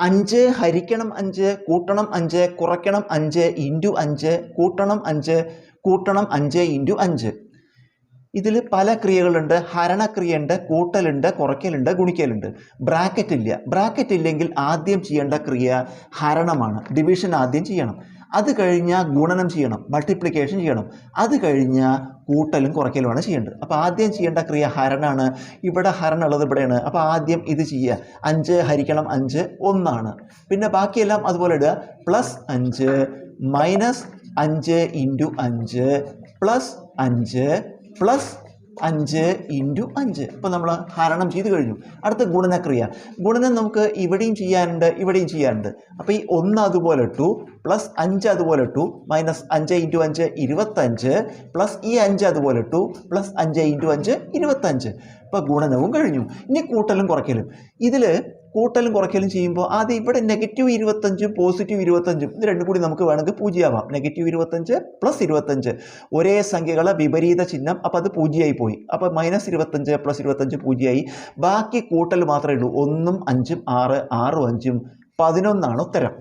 5 ഹരിക്കണം 5 കൂട്ടണം 5 കുറയ്ക്കണം 5 ഇൻറ്റു 5 കൂട്ടണം 5 കൂട്ടണം 5 ഇൻറ്റു 5. ഇതിൽ പല ക്രിയകളുണ്ട്. ഹരണക്രിയയുണ്ട്, കൂട്ടലുണ്ട്, കുറയ്ക്കലുണ്ട്, ഗുണിക്കലുണ്ട്. ബ്രാക്കറ്റ് ഇല്ല. ബ്രാക്കറ്റ് ഇല്ലെങ്കിൽ ആദ്യം ചെയ്യേണ്ട ക്രിയ ഹരണമാണ്. ഡിവിഷൻ ആദ്യം ചെയ്യണം. അത് കഴിഞ്ഞാൽ ഗുണനം ചെയ്യണം, മൾട്ടിപ്ലിക്കേഷൻ ചെയ്യണം. അത് കഴിഞ്ഞാൽ കൂട്ടലും കുറയ്ക്കലുമാണ് ചെയ്യേണ്ടത്. അപ്പോൾ ആദ്യം ചെയ്യേണ്ട ക്രിയ ഹരണമാണ്. ഇവിടെ ഹരണം ഉള്ളത് ഇവിടെയാണ്. അപ്പോൾ ആദ്യം ഇത് ചെയ്യുക. 5 ഹരിക്കണം 5 1 പിന്നെ ബാക്കിയെല്ലാം അതുപോലെ ഇടുക. +5 -5 ഇൻറ്റു 5 +5 +5 ഇൻറ്റു 5. ഇപ്പോൾ നമ്മൾ ഹരണം ചെയ്ത് കഴിഞ്ഞു. അടുത്ത ഗുണനക്രിയ. ഗുണനം നമുക്ക് ഇവിടെയും ചെയ്യാനുണ്ട്, ഇവിടെയും ചെയ്യാനുണ്ട്. അപ്പോൾ ഈ 1 അതുപോലെ ഇട്ടു, +5 അതുപോലെ ഇട്ടു, -5 ഇൻറ്റു 5 25 പ്ലസ് ഈ 5 അതുപോലെ ഇട്ടു, +5 ഇൻറ്റു 5 25. ഇപ്പോൾ ഗുണനവും കഴിഞ്ഞു. ഇനി കൂട്ടലും കുറയ്ക്കലും. ഇതിൽ കൂട്ടലും കുറയ്ക്കലും ചെയ്യുമ്പോൾ ആദ്യം ഇവിടെ -25 +25 ഇത് രണ്ടും കൂടി നമുക്ക് വേണമെങ്കിൽ പൂജ്യമാവാം. -25 +25 ഒരേ സംഖ്യകളെ വിപരീത ചിഹ്നം, അപ്പോൾ അത് പൂജ്യമായി പോയി. അപ്പോൾ -25 +25 പൂജ്യമായി. ബാക്കി കൂട്ടൽ മാത്രമേ ഉള്ളൂ. 1 ഉം 5 ഉം 6 6 ഉം 5 ഉം 11 ഉത്തരം.